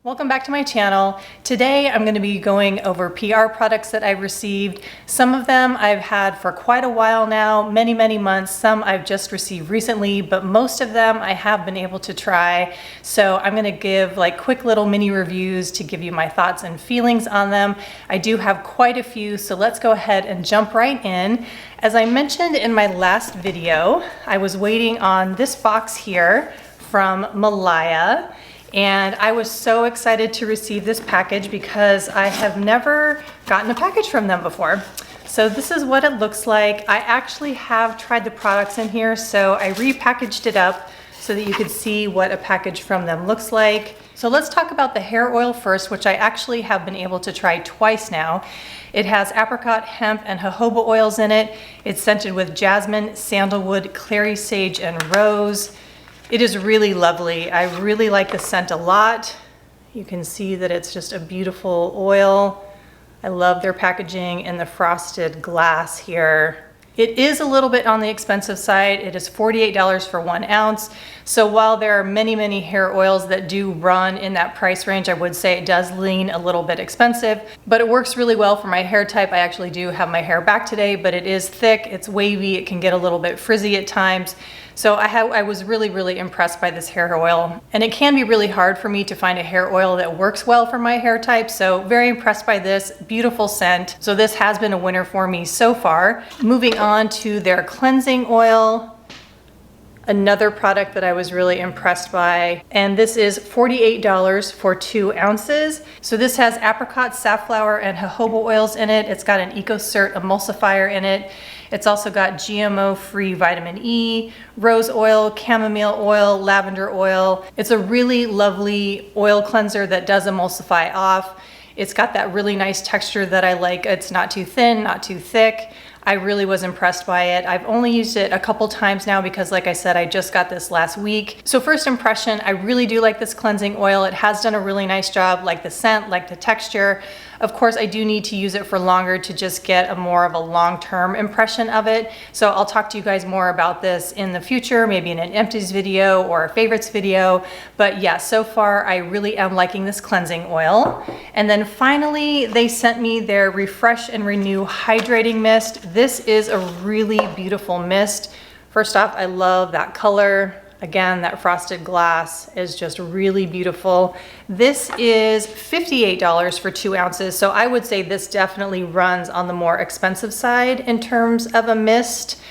Welcome back to my channel. Today I'm going to be going over PR products that I've received. Some of them I've had for quite a while now, many months. Some I've just received recently, but most of them I have been able to try. So I'm going to give like quick little mini reviews to give you my thoughts and feelings on them. I do have quite a few, so let's go ahead and jump right in. As I mentioned in my last video, I was waiting on this box here from Malaya. And I was so excited to receive this package because I have never gotten a package from them before. So this is what it looks like. I actually have tried the products in here, so I repackaged it up so that you could see what a package from them looks like. So let's talk about the hair oil first, which I actually have been able to try twice now. It has apricot, hemp, and jojoba oils in it. It's scented with jasmine, sandalwood, clary sage, and rose. It is really lovely. I really like the scent a lot. You can see that it's just a beautiful oil. I love their packaging and the frosted glass here. It is a little bit on the expensive side. It is $48 for 1 ounce. So while there are many hair oils that do run in that price range, I would say it does lean a little bit expensive, but it works really well for my hair type. I actually do have my hair back today, but it is thick, it's wavy, it can get a little bit frizzy at times. So I was really impressed by this hair oil, and it can be really hard for me to find a hair oil that works well for my hair type. So very impressed by this, beautiful scent. So this has been a winner for me so far. Moving on to their cleansing oil. Another product that I was really impressed by, and this is $48 for 2 ounces. So this has apricot, safflower, and jojoba oils in it. It's got an EcoCert emulsifier in it. It's also got GMO-free vitamin E, rose oil, chamomile oil, lavender oil. It's a really lovely oil cleanser that does emulsify off. It's got that really nice texture that I like. It's not too thin, not too thick. I really was impressed by it. I've only used it a couple times now because, like I said, I just got this last week. So first impression, I really do like this cleansing oil. It has done a really nice job, like the scent, like the texture. Of course, I do need to use it for longer to just get more of a long-term impression of it. So I'll talk to you guys more about this in the future, maybe in an empties video or a favorites video. But yeah, so far I really am liking this cleansing oil. And then finally, they sent me their Refresh and Renew Hydrating Mist. This is a really beautiful mist. First off, I love that color. Again, that frosted glass is just really beautiful. This is $58 for 2 ounces. So I would say this definitely runs on the more expensive side in terms of a mist.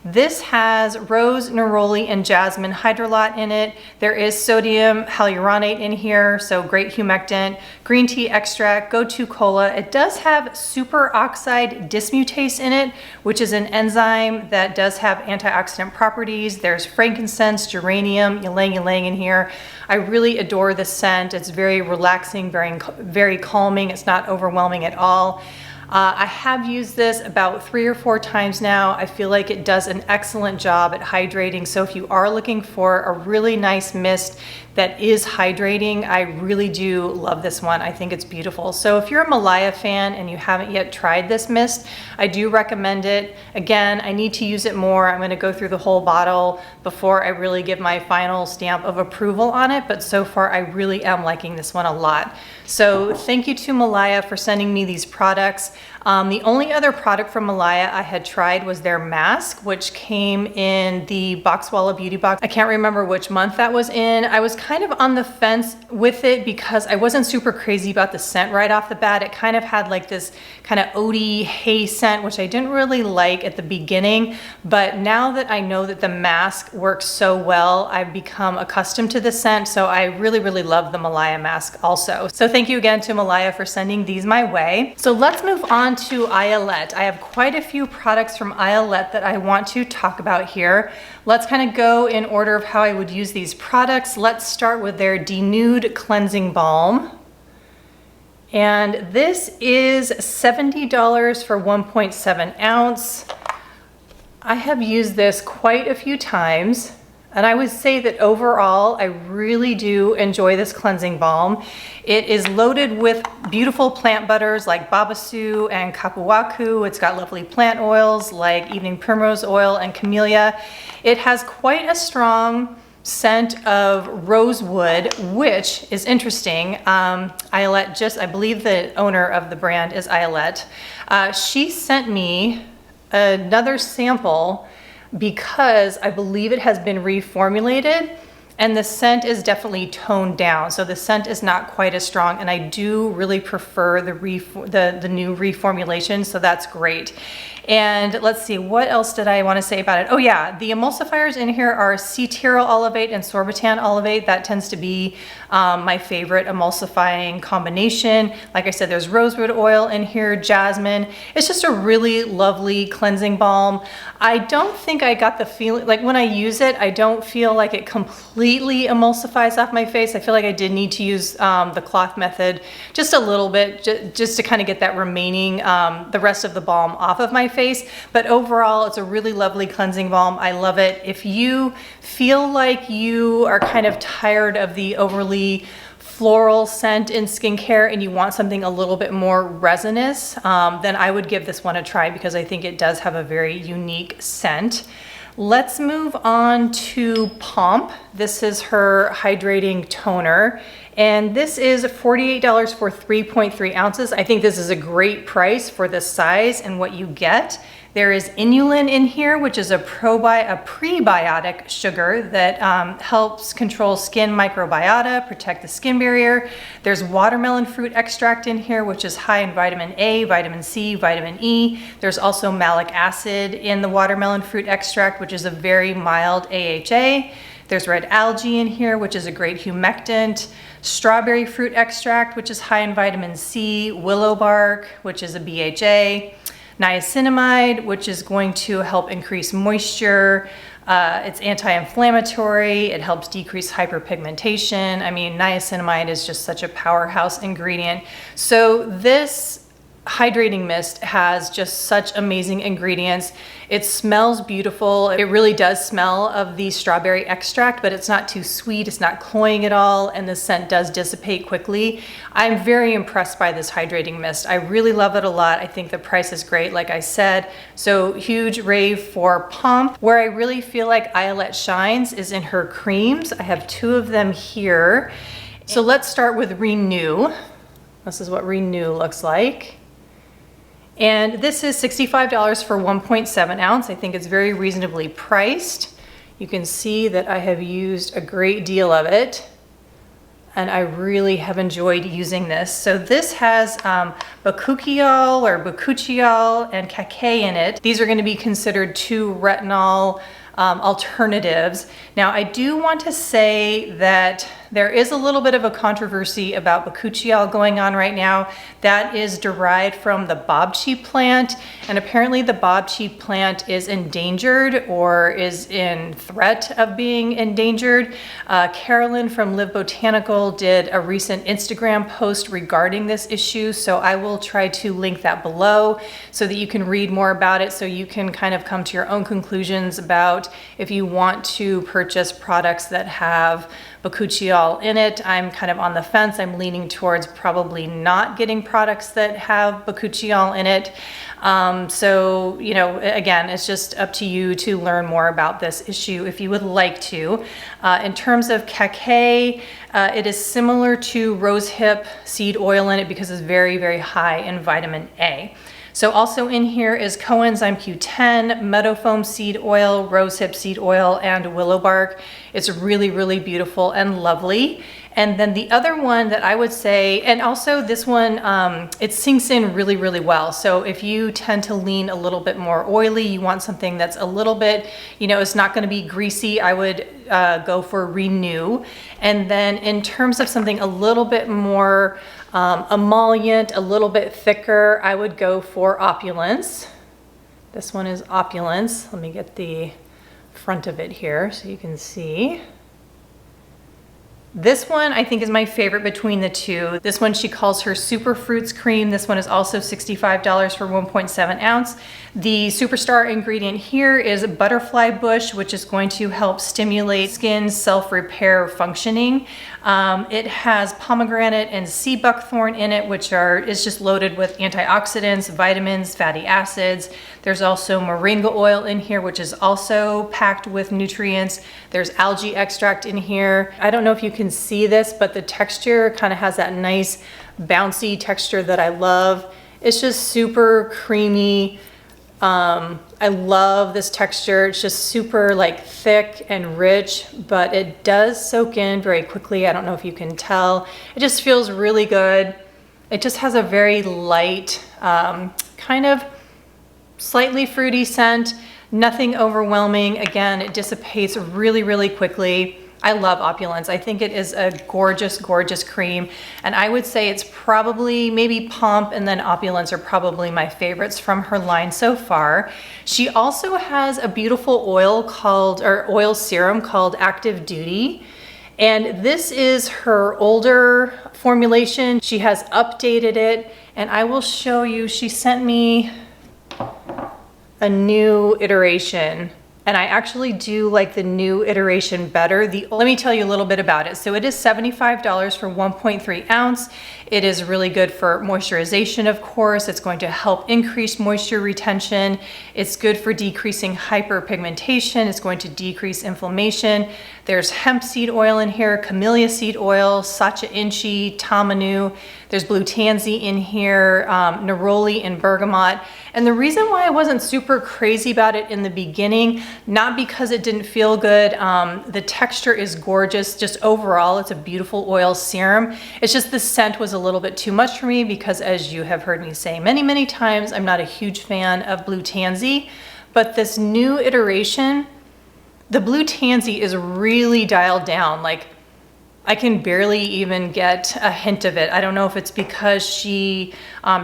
This has rose, neroli, and jasmine hydrolat in it. There is sodium hyaluronate in here, so great humectant, green tea extract, go-to cola. It does have superoxide dismutase in it, which is an enzyme that does have antioxidant properties. There's frankincense, geranium, ylang-ylang in here. I really adore this scent. It's very relaxing, very calming. It's not overwhelming at all. I have used this about 3 or 4 times now. I feel like it does an excellent job at hydrating. So if you are looking for a really nice mist that is hydrating, I really do love this one. I think it's beautiful. So if you're a Malaya fan and you haven't yet tried this mist, I do recommend it. Again, I need to use it more. I'm gonna go through the whole bottle before I really give my final stamp of approval on it, but so far I really am liking this one a lot. So thank you to Malaya for sending me these products. The only other product from Malaya I had tried was their mask, which came in the Boxwalla Beauty Box. I can't remember which month that was in. I was kind of on the fence with it because I wasn't super crazy about the scent right off the bat. It kind of had like this kind of oaty hay scent, which I didn't really like at the beginning. But now that I know that the mask works so well, I've become accustomed to the scent. So I really love the Malaya mask also. So thank you again to Malaya for sending these my way. So let's move on to Ayelet. I have quite a few products from Ayelet that I want to talk about here. Let's kind of go in order of how I would use these products. Let's start with their Denude Cleansing Balm. And this is $70 for 1.7 ounce. I have used this quite a few times. And I would say that overall, I really do enjoy this cleansing balm. It is loaded with beautiful plant butters like babasu and kapuaku. It's got lovely plant oils like evening primrose oil and camellia. It has quite a strong scent of rosewood, which is interesting. Ayelet, I believe the owner of the brand is Ayelet. She sent me another sample because I believe it has been reformulated and the scent is definitely toned down. So the scent is not quite as strong, and I do really prefer the new reformulation, so that's great. And let's see, what else did I want to say about it? Oh yeah, the emulsifiers in here are cetyl olivate and sorbitan olivate. That tends to be my favorite emulsifying combination. Like I said, there's rosewood oil in here, jasmine. It's just a really lovely cleansing balm. I don't think I got the feeling, like when I use it, I don't feel like it completely emulsifies off my face. I feel like I did need to use the cloth method just a little bit, just to kind of get that remaining, the rest of the balm off of my face. But overall, it's a really lovely cleansing balm. I love it. If you feel like you are kind of tired of the overly floral scent in skincare and you want something a little bit more resinous, then I would give this one a try because I think it does have a very unique scent. Let's move on to Pomp. This is her hydrating toner, and this is $48 for 3.3 ounces. I think this is a great price for the size and what you get. There is inulin in here, which is a prebiotic sugar that helps control skin microbiota, protect the skin barrier. There's watermelon fruit extract in here, which is high in vitamin A, vitamin C, vitamin E. There's also malic acid in the watermelon fruit extract, which is a very mild AHA. There's red algae in here, which is a great humectant. Strawberry fruit extract, which is high in vitamin C. Willow bark, which is a BHA. Niacinamide, which is going to help increase moisture. It's anti-inflammatory. It helps decrease hyperpigmentation. I mean, niacinamide is just such a powerhouse ingredient. So this hydrating mist has just such amazing ingredients. It smells beautiful. It really does smell of the strawberry extract, but it's not too sweet. It's not cloying at all, and the scent does dissipate quickly. I'm very impressed by this hydrating mist. I really love it a lot. I think the price is great, like I said. So huge rave for Pomp. Where I really feel like Ayelet shines is in her creams. I have two of them here. So let's start with Renu. This is what Renu looks like. And this is $65 for 1.7 ounce. I think it's very reasonably priced. You can see that I have used a great deal of it, and I really have enjoyed using this. So this has bakuchiol and kake in it. These are going to be considered two retinol alternatives. Now, I do want to say that there is a little bit of a controversy about bakuchiol going on right now. That is derived from the bobchi plant, and apparently the bobchi plant is endangered or is in threat of being endangered. Carolyn from Live Botanical did a recent Instagram post regarding this issue, so I will try to link that below so that you can read more about it, so you can kind of come to your own conclusions about if you want to purchase products that have bakuchiol in it. I'm kind of on the fence. I'm leaning towards probably not getting products that have bakuchiol in it. So, you know, again, it's just up to you to learn more about this issue if you would like to. In terms of kake, it is similar to rosehip seed oil in it because it's very, very high in vitamin A. So also in here is coenzyme Q10, meadowfoam seed oil, rosehip seed oil, and willow bark. It's really, really beautiful and lovely. And then the other one that I would say, and also this one, it sinks in really, really well. So if you tend to lean a little bit more oily, you want something that's a little bit, you know, it's not going to be greasy, I would go for Renu. And then in terms of something a little bit more emollient, a little bit thicker, I would go for Opulence. This one is Opulence. Let me get the front of it here so you can see. This one I think is my favorite between the two. This one she calls her Super Fruits Cream. This one is also $65 for 1.7 ounce. The superstar ingredient here is butterfly bush, which is going to help stimulate skin self-repair functioning. It has pomegranate and sea buckthorn in it, which is just loaded with antioxidants, vitamins, fatty acids. There's also moringa oil in here, which is also packed with nutrients. There's algae extract in here. I don't know if you can see this, but the texture kind of has that nice bouncy texture that I love. It's just super creamy. I love this texture. It's just super like thick and rich, but it does soak in very quickly. I don't know if you can tell. It just feels really good. It just has a very light, kind of slightly fruity scent, nothing overwhelming. Again, it dissipates really, really quickly. I love Opulence. I think it is a gorgeous, gorgeous cream. And I would say it's probably maybe Pomp and then Opulence are probably my favorites from her line so far. She also has a beautiful oil serum called Active Duty. And this is her older formulation. She has updated it, and I will show you, she sent me a new iteration. And I actually do like the new iteration better. Let me tell you a little bit about it. So it is $75 for 1.3 ounce. It is really good for moisturization, of course. It's going to help increase moisture retention. It's good for decreasing hyperpigmentation. It's going to decrease inflammation. There's hemp seed oil in here, camellia seed oil, sacha inchi, tamanu. There's blue tansy in here, neroli and bergamot. And the reason why I wasn't super crazy about it in the beginning, not because it didn't feel good, the texture is gorgeous. Just overall, it's a beautiful oil serum. It's just the scent was a little bit too much for me because, as you have heard me say many, many times, I'm not a huge fan of blue tansy. But this new iteration, the blue tansy is really dialed down. Like, I can barely even get a hint of it. I don't know if it's because she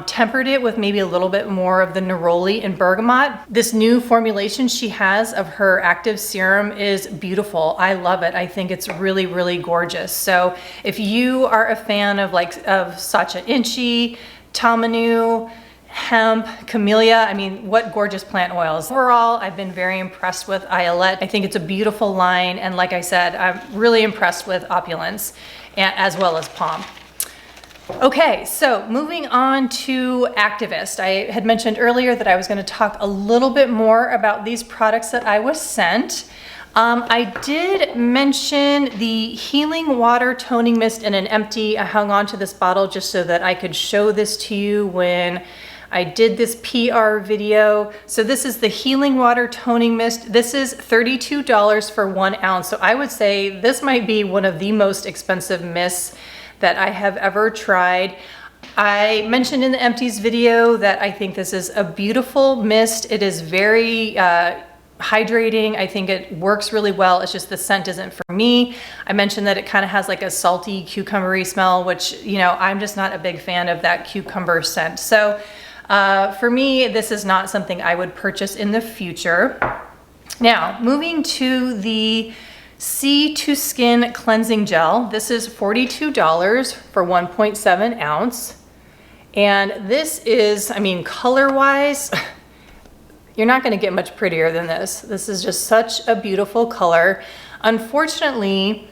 tempered it with maybe a little bit more of the neroli and bergamot. This new formulation she has of her active serum is beautiful. I love it. I think it's really, really gorgeous. So if you are a fan of sacha inchi, tamanu, hemp, camellia, I mean, what gorgeous plant oils. Overall, I've been very impressed with Ayelet. I think it's a beautiful line. And like I said, I'm really impressed with Opulence as well as Pomp. Okay, so moving on to Activist. I had mentioned earlier that I was going to talk a little bit more about these products that I was sent. I did mention the Healing Water Toning Mist in an empty. I hung on to this bottle just so that I could show this to you when I did this PR video. So this is the Healing Water Toning Mist. This is $32 for 1 ounce. So I would say this might be one of the most expensive mists that I have ever tried. I mentioned in the empties video that I think this is a beautiful mist. It is very hydrating. I think it works really well. It's just the scent isn't for me. I mentioned that it kind of has like a salty cucumbery smell, which, you know, I'm just not a big fan of that cucumber scent. So for me, this is not something I would purchase in the future. Now, moving to the Sea to Skin Cleansing Gel. This is $42 for 1.7 ounce. And this is, I mean, color-wise, you're not going to get much prettier than this. This is just such a beautiful color. Unfortunately,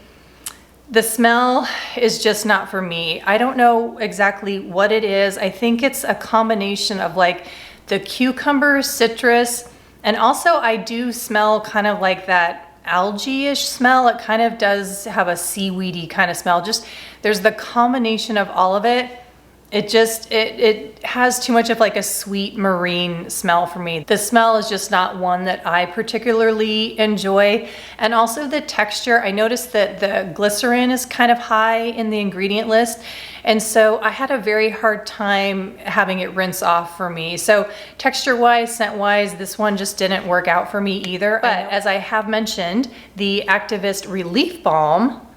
the smell is just not for me. I don't know exactly what it is. I think it's a combination of like the cucumber, citrus, and also I do smell kind of like that algae-ish smell. It kind of does have a seaweedy kind of smell. Just there's the combination of all of it. It has too much of like a sweet marine smell for me. The smell is just not one that I particularly enjoy. And also the texture, I noticed that the glycerin is kind of high in the ingredient list. And so I had a very hard time having it rinse off for me. So texture-wise, scent-wise, this one just didn't work out for me either. But as I have mentioned, the Activist Relief Balm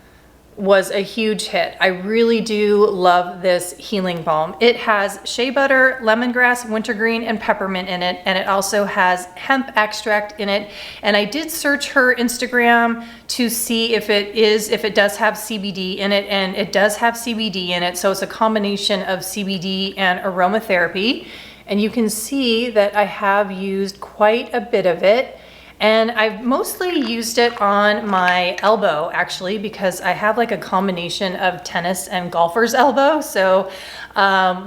was a huge hit. I really do love this healing balm. It has shea butter, lemongrass, wintergreen, and peppermint in it, and it also has hemp extract in it. And I did search her Instagram to see if it does have CBD in it, and it does have CBD in it. So it's a combination of CBD and aromatherapy. And you can see that I have used quite a bit of it. And I've mostly used it on my elbow actually, because I have like a combination of tennis and golfer's elbow. So,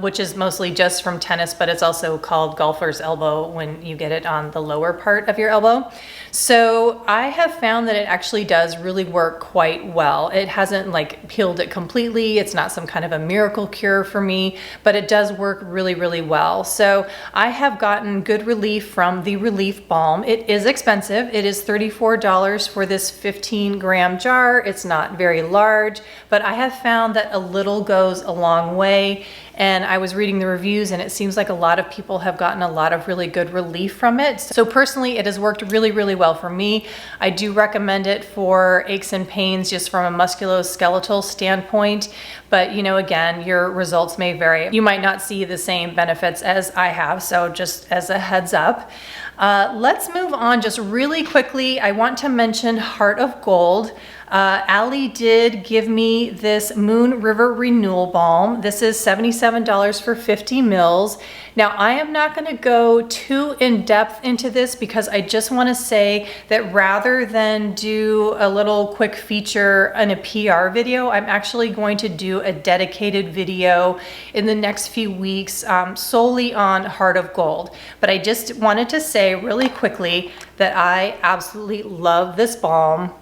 which is mostly just from tennis, but it's also called golfer's elbow when you get it on the lower part of your elbow. So I have found that it actually does really work quite well. It hasn't like healed it completely. It's not some kind of a miracle cure for me, but it does work really, really well. So I have gotten good relief from the Relief Balm. It is expensive. It is $34 for this 15-gram jar. It's not very large, but I have found that a little goes a long way. And I was reading the reviews and it seems like a lot of people have gotten a lot of really good relief from it. So personally, it has worked really, really well for me. I do recommend it for aches and pains just from a musculoskeletal standpoint. But you know, again, your results may vary. You might not see the same benefits as I have. So just as a heads up. Let's move on just really quickly. I want to mention Heart of Gold. Allie did give me this Moon River Renewal Balm. This is $77 for 50 mils. Now I am not going to go too in depth into this because I just want to say that rather than do a little quick feature in a PR video, I'm actually going to do a dedicated video in the next few weeks solely on Heart of Gold. But I just wanted to say really quickly that I absolutely love this balm.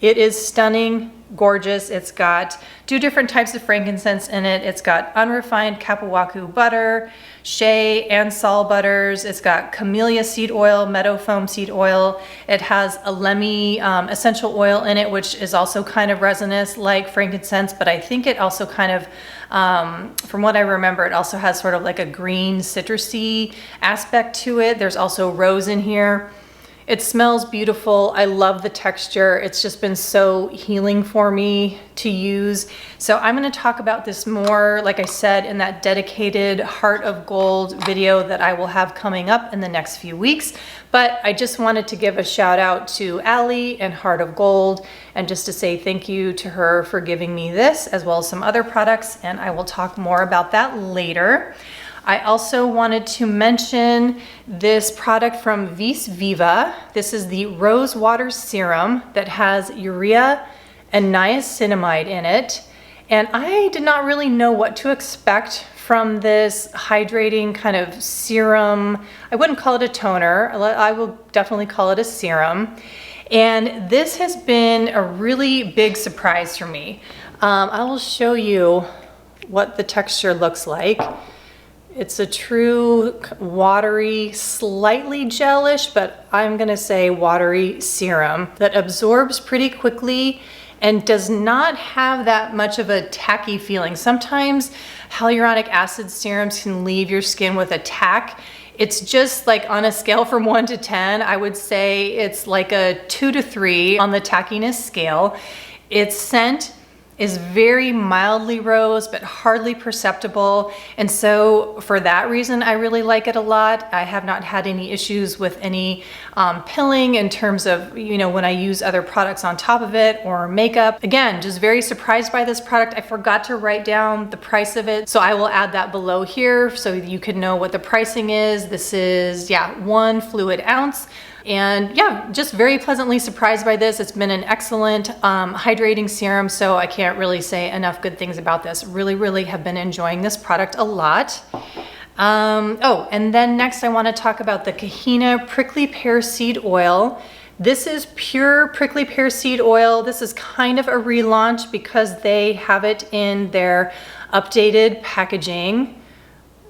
It is stunning, gorgeous. It's got 2 different types of frankincense in it. It's got unrefined Kapuwaku butter, shea and sal butters. It's got camellia seed oil, meadow foam seed oil. It has a lemmy essential oil in it, which is also kind of resinous like frankincense, but I think it also kind of, from what I remember, it also has sort of like a green citrusy aspect to it. There's also rose in here. It smells beautiful. I love the texture. It's just been so healing for me to use. So I'm going to talk about this more, like I said, in that dedicated Heart of Gold video that I will have coming up in the next few weeks. But I just wanted to give a shout out to Allie and Heart of Gold and just to say thank you to her for giving me this as well as some other products. And I will talk more about that later. I also wanted to mention this product from Vis Viva. This is the Rose Water Serum that has urea and niacinamide in it. And I did not really know what to expect from this hydrating kind of serum. I wouldn't call it a toner. I will definitely call it a serum. And this has been a really big surprise for me. I will show you what the texture looks like. It's a true watery, slightly gelish, but I'm gonna say watery serum that absorbs pretty quickly and does not have that much of a tacky feeling. Sometimes hyaluronic acid serums can leave your skin with a tack. It's just like on a scale from 1 to 10, I would say it's like a 2 to 3 on the tackiness scale. Its scent is very mildly rose, but hardly perceptible. And so for that reason, I really like it a lot. I have not had any issues with any pilling in terms of, you know, when I use other products on top of it or makeup. Again, just very surprised by this product. I forgot to write down the price of it, so I will add that below here so you can know what the pricing is. This is, yeah, 1 fluid ounce. And yeah, just very pleasantly surprised by this. It's been an excellent hydrating serum, so I can't really say enough good things about this. Really, really have been enjoying this product a lot. Oh, and then next I want to talk about the Kahina Prickly Pear Seed Oil. This is pure prickly pear seed oil. This is kind of a relaunch because they have it in their updated packaging,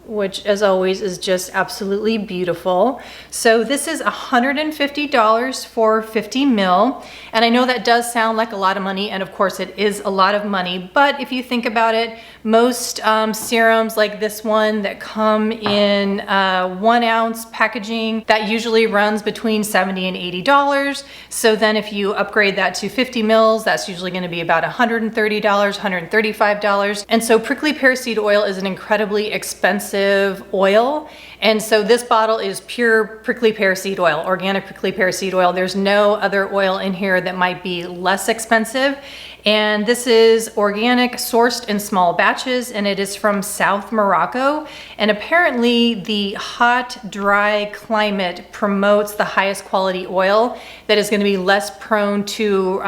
which as always is just absolutely beautiful. So this is $150 for 50 mil. And I know that does sound like a lot of money, and of course it is a lot of money, but if you think about it, most serums like this one that come in 1 ounce packaging, that usually runs between $70 and $80. So then if you upgrade that to 50 mils, that's usually gonna be about $130, $135. And so prickly pear seed oil is an incredibly expensive oil. And so this bottle is pure prickly pear seed oil, organic prickly pear seed oil. There's no other oil in here that might be less expensive. And this is organic, sourced in small batches, and it is from South Morocco. And apparently the hot, dry climate promotes the highest quality oil that is gonna be less prone to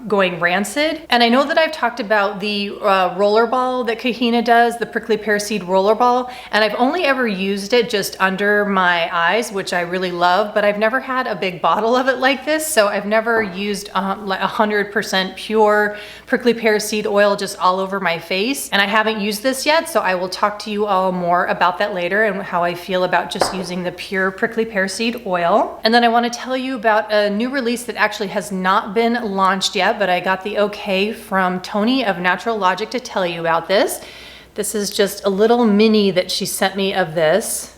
going rancid. And I know that I've talked about the roller ball that Kahina does, the prickly pear seed roller ball, and I've only ever used it just under my eyes, which I really love, but I've never had a big bottle of it like this, so I've never used like 100% pure prickly pear seed oil just all over my face, and I haven't used this yet, so I will talk to you all more about that later and how I feel about just using the pure prickly pear seed oil. And then I want to tell you about a new release that actually has not been launched yet, but I got the okay from Tony of NaturalLogic to tell you about this. This is just a little mini that she sent me of this.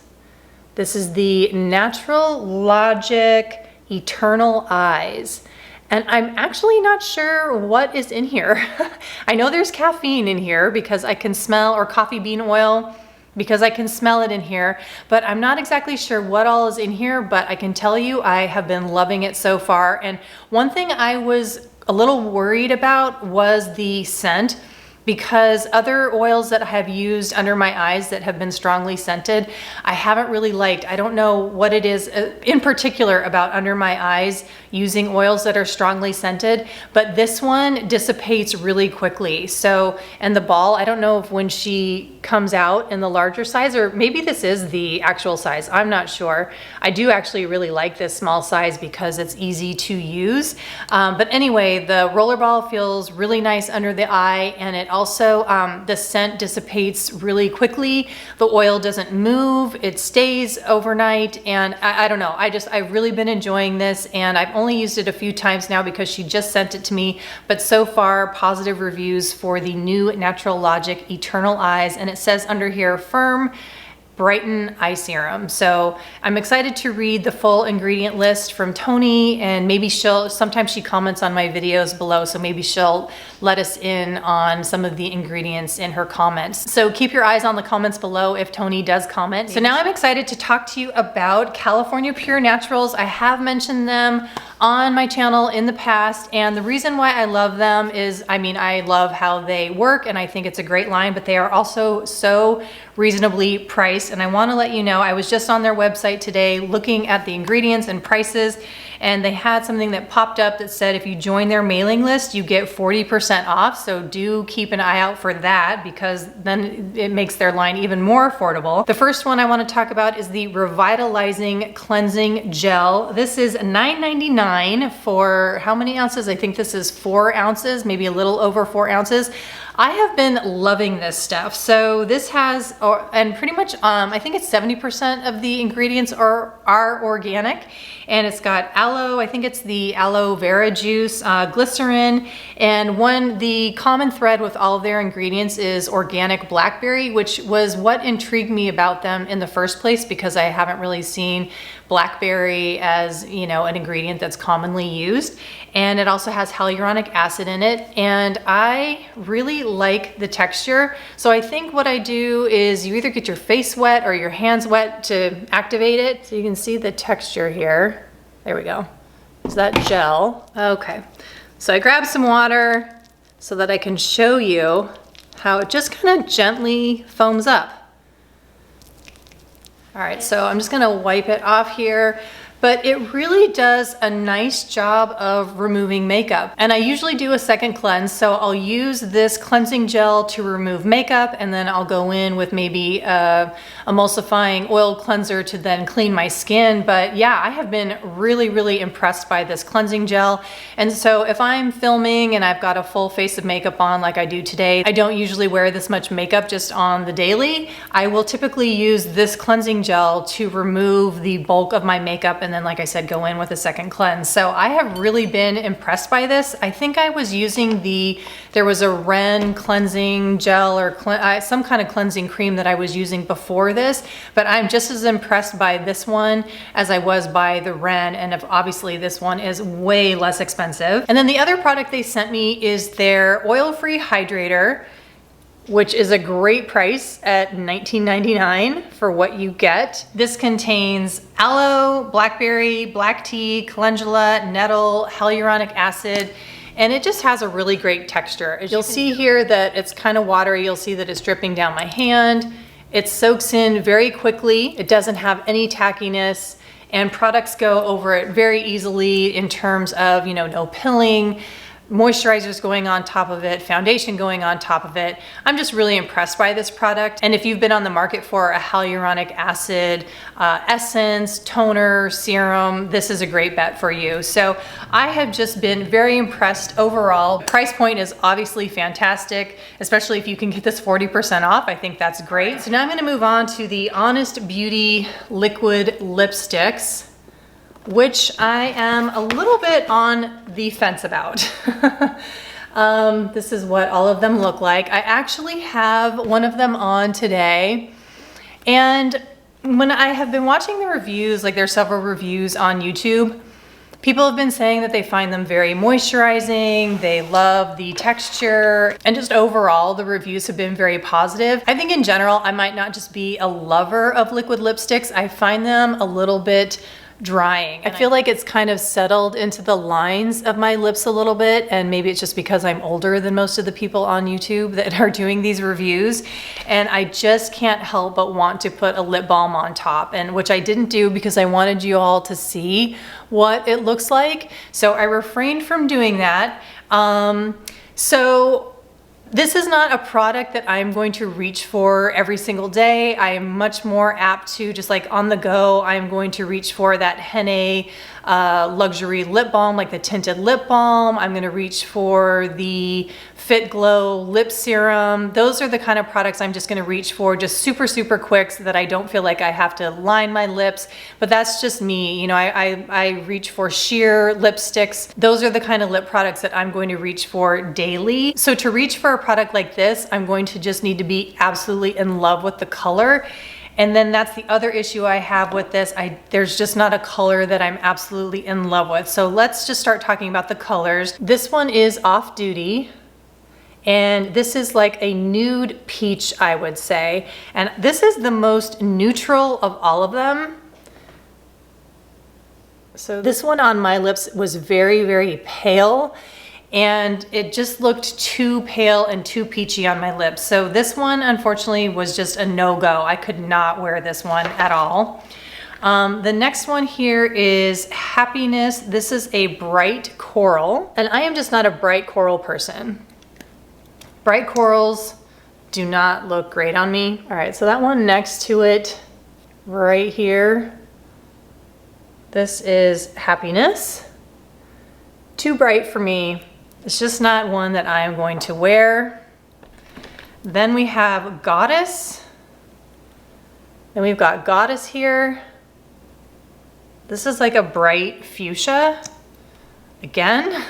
This is the NaturalLogic Eternal Eyes. And I'm actually not sure what is in here. I know there's caffeine in here because I can smell, or coffee bean oil, because I can smell it in here, but I'm not exactly sure what all is in here, but I can tell you I have been loving it so far. And one thing I was a little worried about was the scent, because other oils that I have used under my eyes that have been strongly scented, I haven't really liked. I don't know what it is in particular about under my eyes using oils that are strongly scented, but this one dissipates really quickly. So, and the ball, I don't know if when she comes out in the larger size, or maybe this is the actual size, I'm not sure. I do actually really like this small size because it's easy to use. But anyway, the roller ball feels really nice under the eye, and it also, the scent dissipates really quickly. The oil doesn't move, it stays overnight, and I don't know, I've really been enjoying this, and I've only used it a few times now because she just sent it to me, but so far positive reviews for the new NaturalLogic Eternal Eyes, and it says under here, firm, brighten eye serum. So I'm excited to read the full ingredient list from Tony, and maybe sometimes she comments on my videos below, so maybe she'll let us in on some of the ingredients in her comments. So keep your eyes on the comments below if Tony does comment. So now I'm excited to talk to you about California Pure Naturals. I have mentioned them on my channel in the past, and the reason why I love them is, I mean, I love how they work and I think it's a great line, but they are also so reasonably priced. And I want to let you know, I was just on their website today looking at the ingredients and prices, and they had something that popped up that said if you join their mailing list, you get 40% off. So do keep an eye out for that, because then it makes their line even more affordable. The first one I want to talk about is the Revitalizing Cleansing Gel. This is $9.99 for how many ounces? I think this is 4 ounces, maybe a little over 4 ounces. I have been loving this stuff. So this has, and pretty much, I think it's 70% of the ingredients are organic, and it's got aloe, I think it's the aloe vera juice, glycerin, and the common thread with all of their ingredients is organic blackberry, which was what intrigued me about them in the first place, because I haven't really seen blackberry as, you know, an ingredient that's commonly used. And it also has hyaluronic acid in it, and I really like the texture. So I think what I do is you either get your face wet or your hands wet to activate it. So you can see the texture here. There we go. Is that gel? Okay. So I grabbed some water so that I can show you how it just kind of gently foams up. All right, so I'm just gonna wipe it off here. But it really does a nice job of removing makeup. And I usually do a second cleanse, so I'll use this cleansing gel to remove makeup, and then I'll go in with maybe a emulsifying oil cleanser to then clean my skin. But yeah, I have been really impressed by this cleansing gel. And so if I'm filming and I've got a full face of makeup on like I do today, I don't usually wear this much makeup just on the daily. I will typically use this cleansing gel to remove the bulk of my makeup, and then, like I said, go in with a second cleanse. So I have really been impressed by this. I think I was using there was a Ren cleansing gel or some kind of cleansing cream that I was using before this, but I'm just as impressed by this one as I was by the Ren, and obviously this one is way less expensive. And then the other product they sent me is their oil-free hydrator, which is a great price at $19.99 for what you get. This contains aloe, blackberry, black tea, calendula, nettle, hyaluronic acid, and it just has a really great texture. As you'll see here that it's kind of watery. You'll see that it's dripping down my hand. It soaks in very quickly. It doesn't have any tackiness, and products go over it very easily in terms of, you know, no pilling, moisturizers going on top of it, foundation going on top of it. I'm just really impressed by this product. And if you've been on the market for a hyaluronic acid essence, toner, serum, this is a great bet for you. So I have just been very impressed overall. Price point is obviously fantastic, especially if you can get this 40% off. I think that's great. So now I'm gonna move on to the Honest Beauty liquid lipsticks, which I am a little bit on the fence about. This is what all of them look like. I actually have one of them on today, and when I have been watching the reviews, like there's several reviews on YouTube, people have been saying that they find them very moisturizing, they love the texture, and just overall the reviews have been very positive. I think in general, I might not just be a lover of liquid lipsticks, I find them a little bit drying. I feel like it's kind of settled into the lines of my lips a little bit, and maybe it's just because I'm older than most of the people on YouTube that are doing these reviews, and I just can't help but want to put a lip balm on top, and which I didn't do because I wanted you all to see what it looks like, so I refrained from doing that. So this is not a product that I'm going to reach for every single day. I am much more apt to, just like on the go, I'm going to reach for that Henné luxury lip balm, like the tinted lip balm. I'm gonna reach for the Fit Glow lip serum. Those are the kind of products I'm just gonna reach for just super, super quick so that I don't feel like I have to line my lips. But that's just me. You know, I reach for sheer lipsticks. Those are the kind of lip products that I'm going to reach for daily. So to reach for a product like this, I'm going to just need to be absolutely in love with the color. And then that's the other issue I have with this. There's just not a color that I'm absolutely in love with. So let's just start talking about the colors. This one is Off Duty, and this is like a nude peach, I would say. And this is the most neutral of all of them. So this one on my lips was very, very pale, and it just looked too pale and too peachy on my lips. So this one, unfortunately, was just a no-go. I could not wear this one at all. The next one here is Happiness. This is a bright coral, and I am just not a bright coral person. Bright corals do not look great on me. All right, so that one next to it, right here, this is Happiness. Too bright for me. It's just not one that I am going to wear. Then we have Goddess. Then we've got Goddess here. This is like a bright fuchsia. Again,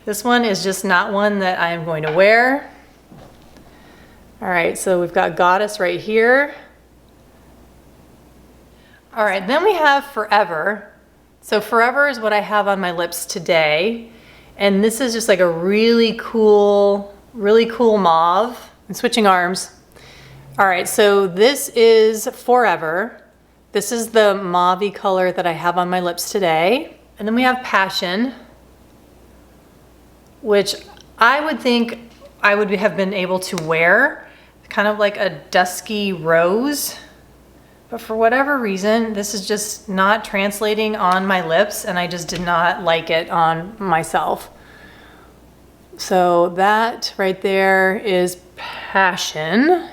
this one is just not one that I am going to wear. All right, so we've got Goddess right here. All right, then we have Forever. So Forever is what I have on my lips today. And this is just like a really cool mauve. I'm switching arms. All right, so this is Forever. This is the mauve-y color that I have on my lips today. And then we have Passion, which I would think I would have been able to wear, kind of like a dusky rose. But for whatever reason, this is just not translating on my lips, and I just did not like it on myself. So that right there is Passion.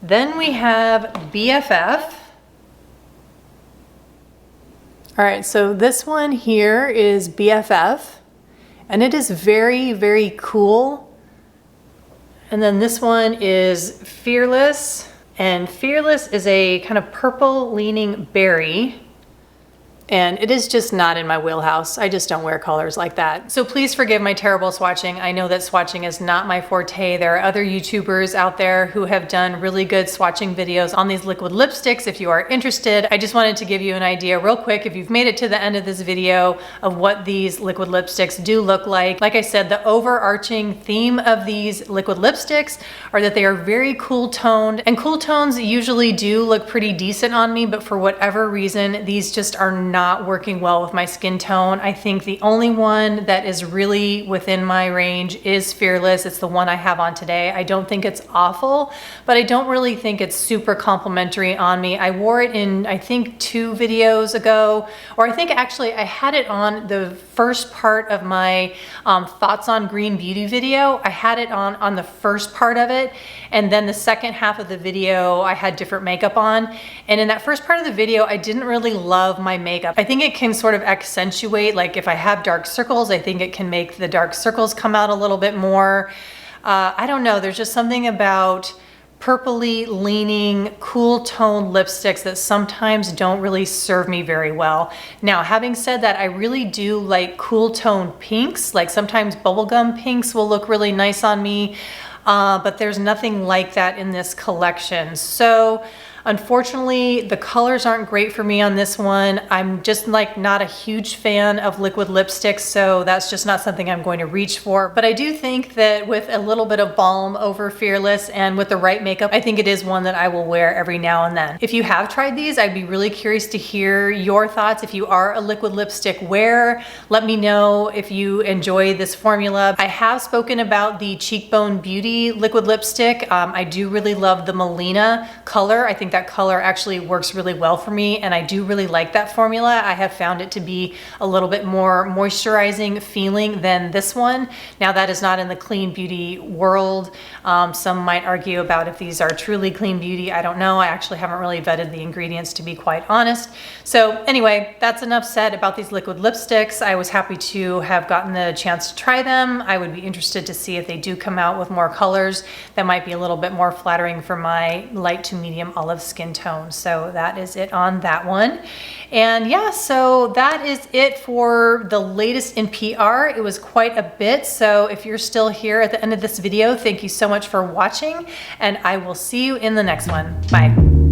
Then we have BFF. All right, so this one here is BFF, and it is very, very cool. And then this one is Fearless. And Fearless is a kind of purple leaning berry. And it is just not in my wheelhouse. I just don't wear colors like that. So please forgive my terrible swatching. I know that swatching is not my forte. There are other YouTubers out there who have done really good swatching videos on these liquid lipsticks. If you are interested, I just wanted to give you an idea real quick, if you've made it to the end of this video, of what these liquid lipsticks do look like. Like I said, the overarching theme of these liquid lipsticks are that they are very cool toned, and cool tones usually do look pretty decent on me, but for whatever reason, these just are not not working well with my skin tone. I think the only one that is really within my range is Fearless. It's the one I have on today. I don't think it's awful, but I don't really think it's super complimentary on me. I wore it in, I think, 2 videos ago, or I think actually I had it on the first part of my Thoughts on Green Beauty video. I had it on the first part of it, and then the second half of the video I had different makeup on. And in that first part of the video, I didn't really love my makeup. I think it can sort of accentuate, like if I have dark circles, I think it can make the dark circles come out a little bit more. I don't know, there's just something about purpley leaning, cool tone lipsticks that sometimes don't really serve me very well. Now, having said that, I really do like cool tone pinks. Like sometimes bubblegum pinks will look really nice on me, but there's nothing like that in this collection. So unfortunately, the colors aren't great for me on this one. I'm just like not a huge fan of liquid lipsticks, so that's just not something I'm going to reach for. But I do think that with a little bit of balm over Fearless and with the right makeup, I think it is one that I will wear every now and then. If you have tried these, I'd be really curious to hear your thoughts. If you are a liquid lipstick wearer, let me know if you enjoy this formula. I have spoken about the Cheekbone Beauty liquid lipstick. I do really love the Melina color. I think that color actually works really well for me, and I do really like that formula. I have found it to be a little bit more moisturizing feeling than this one. Now, that is not in the clean beauty world. Some might argue about if these are truly clean beauty. I don't know. I actually haven't really vetted the ingredients, to be quite honest. So anyway, that's enough said about these liquid lipsticks. I was happy to have gotten the chance to try them. I would be interested to see if they do come out with more colors that might be a little bit more flattering for my light to medium olive skin tone. So that is it on that one. And yeah, so that is it for the latest in PR. It was quite a bit. So if you're still here at the end of this video, thank you so much for watching, and I will see you in the next one. Bye.